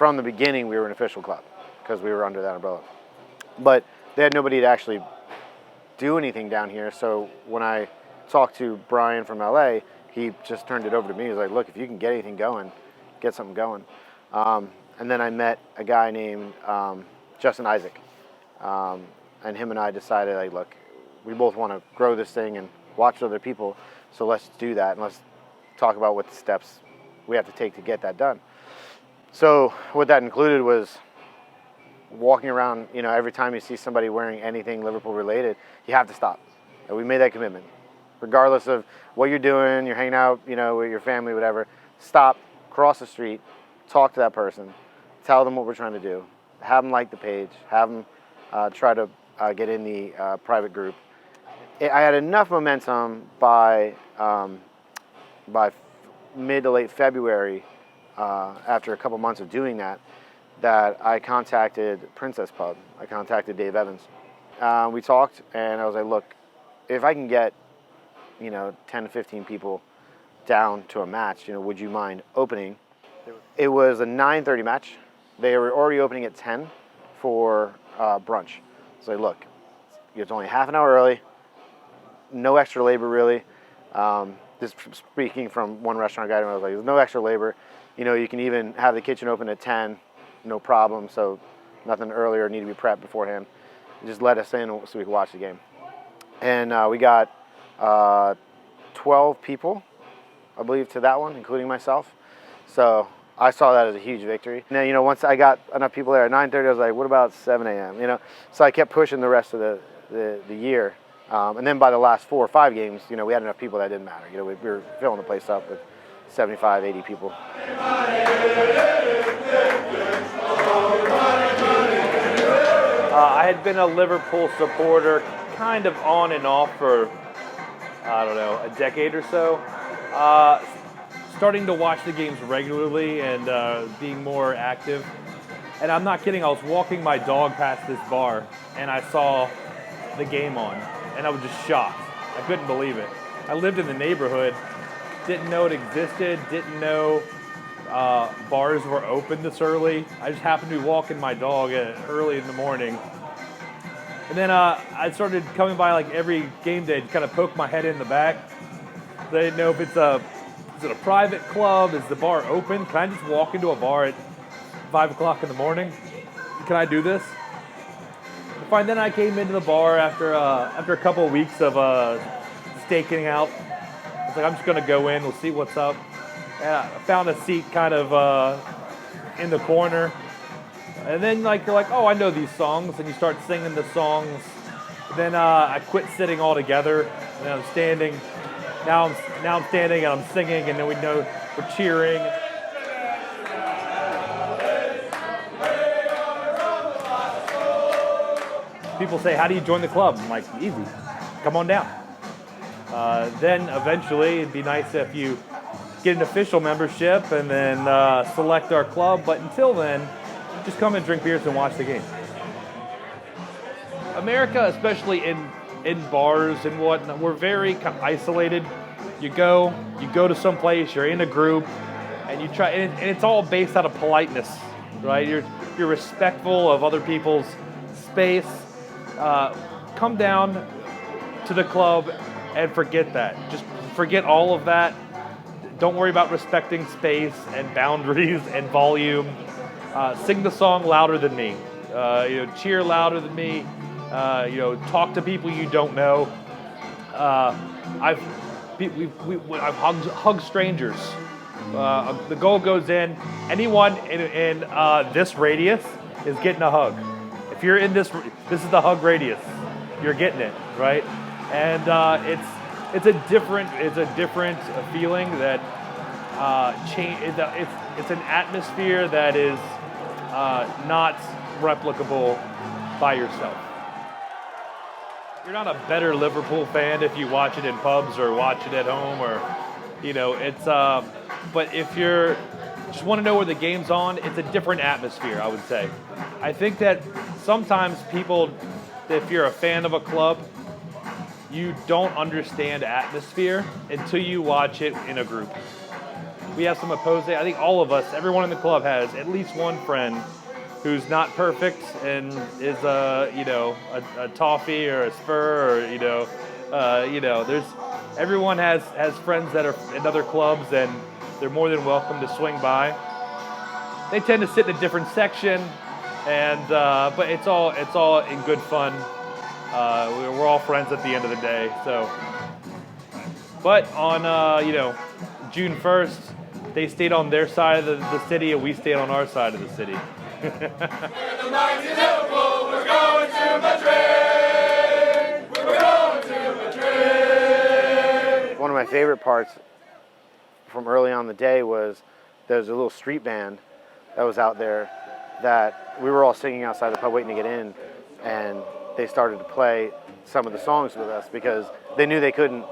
from the beginning, we were an official club because we were under that umbrella. But they had nobody to actually do anything down here. So when I talked to Brian from LA, he just turned it over to me. He was like, look, if you can get anything going, get something going. And then I met a guy named Justin Isaac. And him and I decided, like, look, we both want to grow this thing and watch other people. So let's do that. And let's talk about what the steps we have to take to get that done. So what that included was walking around, every time you see somebody wearing anything Liverpool related, you have to stop. And we made that commitment. Regardless of what you're doing, you're hanging out, with your family, whatever, stop, cross the street, talk to that person, tell them what we're trying to do, have them like the page, have them try to get in the private group. I had enough momentum by mid to late February, after a couple months of doing that I contacted Princess Pub. I contacted Dave Evans. We talked, and I was like, look, if I can get 10 to 15 people down to a match, would you mind opening? It was a 9:30 match. They were already opening at 10 for brunch. So look, it's only half an hour early, no extra labor really. This speaking from one restaurant guy, I was like, there's no extra labor. You can even have the kitchen open at 10, no problem. So nothing earlier, need to be prepped beforehand. Just let us in so we can watch the game. And we got 12 people, I believe, to that one, including myself. So I saw that as a huge victory. And then, once I got enough people there at 9:30, I was like, what about 7 a.m.? So I kept pushing the rest of the year. And then by the last 4 or 5 games, we had enough people that didn't matter. We were filling the place up with 75, 80 people. I had been a Liverpool supporter kind of on and off for, a decade or so. Starting to watch the games regularly and being more active. And I'm not kidding, I was walking my dog past this bar and I saw the game on. And I was just shocked. I couldn't believe it. I lived in the neighborhood, didn't know it existed, didn't know bars were open this early. I just happened to be walking my dog early in the morning. And then I started coming by like every game day to kind of poke my head in the back. I didn't know if is it a private club? Is the bar open? Can I just walk into a bar at 5 o'clock in the morning? Can I do this? Fine, then I came into the bar after a couple of weeks of staking out. I was like, I'm just gonna go in, we'll see what's up. And I found a seat kind of in the corner. And then you're like, oh, I know these songs, and you start singing the songs. Then I quit sitting altogether, and I'm standing. Now I'm standing and I'm singing, and then we're cheering. People say, how do you join the club? I'm like, easy, come on down. Then eventually it'd be nice if you get an official membership and then select our club. But until then, just come and drink beers and watch the game. America, especially in bars and whatnot, we're very kind of isolated. You go to some place, you're in a group, and you try, and it's all based out of politeness, right? You're respectful of other people's space. Come down to the club and forget that. Just forget all of that. Don't worry about respecting space and boundaries and volume. Sing the song louder than me. Cheer louder than me. Talk to people you don't know. I've hugged strangers. The goal goes in. Anyone in this radius is getting a hug. If you're in this is the hug radius. You're getting it, right? And it's a different feeling that it's an atmosphere that is not replicable by yourself. You're not a better Liverpool fan if you watch it in pubs or watch it at home, or it's but if you're just want to know where the game's on, it's a different atmosphere, I would say. I think that sometimes people, if you're a fan of a club, you don't understand atmosphere until you watch it in a group. we have some opposing. I think all of us, everyone in the club has at least one friend who's not perfect and is a toffee or a spur or there's everyone has friends that are in other clubs, and they're more than welcome to swing by. They tend to sit in a different section, and but it's all in good fun. We're all friends at the end of the day. So, but on June 1st, they stayed on their side of the city, and we stayed on our side of the city. We're the mighty Liverpool. We're going to Madrid. We're going to Madrid. One of my favorite parts from early on in the day was there was a little street band that was out there that we were all singing outside the pub waiting to get in, and they started to play some of the songs with us because they knew they couldn't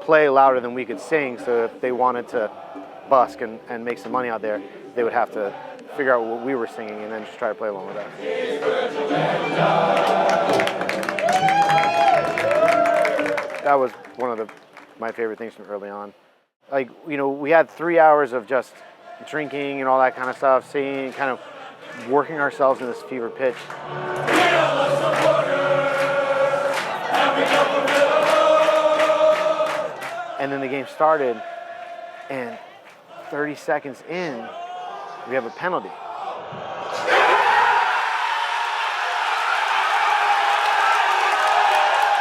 play louder than we could sing, so if they wanted to busk and make some money out there, they would have to figure out what we were singing and then just try to play along with us. That was one of my favorite things from early on. Like, we had 3 hours of just drinking and all that kind of stuff, singing, kind of working ourselves in this fever pitch. And then the game started, and 30 seconds in, we have a penalty.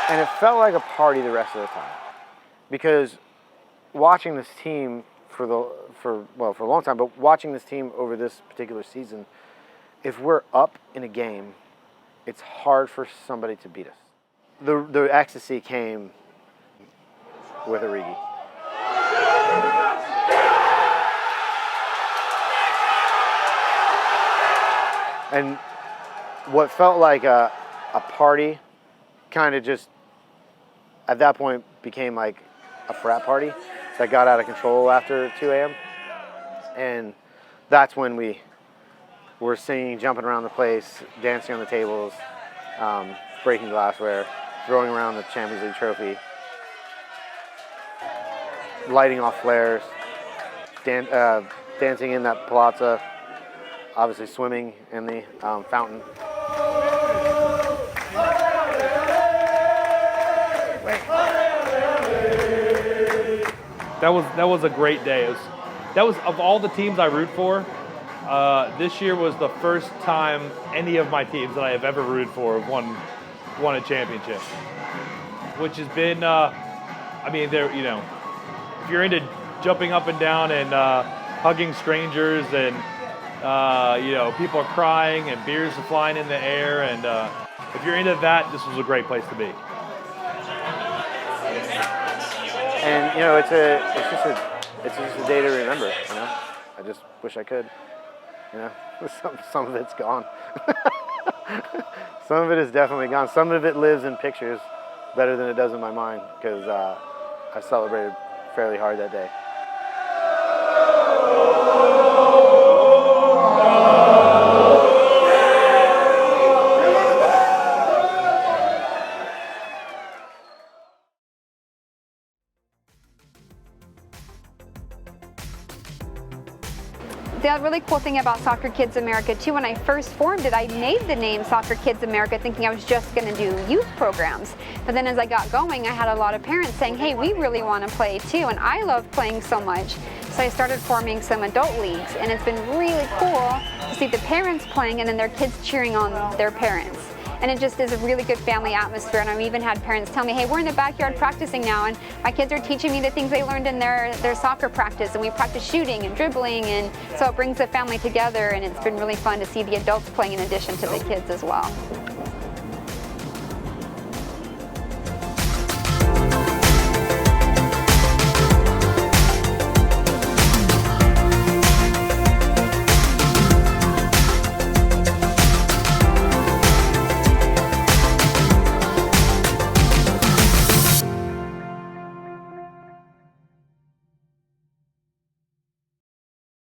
And it felt like a party the rest of the time, because watching this team for a long time, but watching this team over this particular season, if we're up in a game, it's hard for somebody to beat us. The ecstasy came with Origi. And what felt like a party kind of just, at that point, became like a frat party that got out of control after 2 a.m. And that's when we were singing, jumping around the place, dancing on the tables, breaking glassware, throwing around the Champions League trophy, lighting off flares, dancing in that palazzo, obviously swimming in the fountain. That was a great day. That was of all the teams I root for. This year was the first time any of my teams that I have ever rooted for have won a championship, which has been. If you're into jumping up and down and hugging strangers and people are crying and beers are flying in the air, and if you're into that, this was a great place to be. And it's just a day to remember. I just wish I could. Some of it's gone. Some of it is definitely gone. Some of it lives in pictures better than it does in my mind, because I celebrated fairly hard that day. The really cool thing about Soccer Kids America too, when I first formed it, I made the name Soccer Kids America thinking I was just going to do youth programs. But then as I got going, I had a lot of parents saying, hey, we really want to play too, and I love playing so much. So I started forming some adult leagues, and it's been really cool to see the parents playing and then their kids cheering on their parents. And it just is a really good family atmosphere, and I've even had parents tell me, hey, we're in the backyard practicing now, and my kids are teaching me the things they learned in their soccer practice, and we practice shooting and dribbling, and so it brings the family together, and it's been really fun to see the adults playing in addition to the kids as well.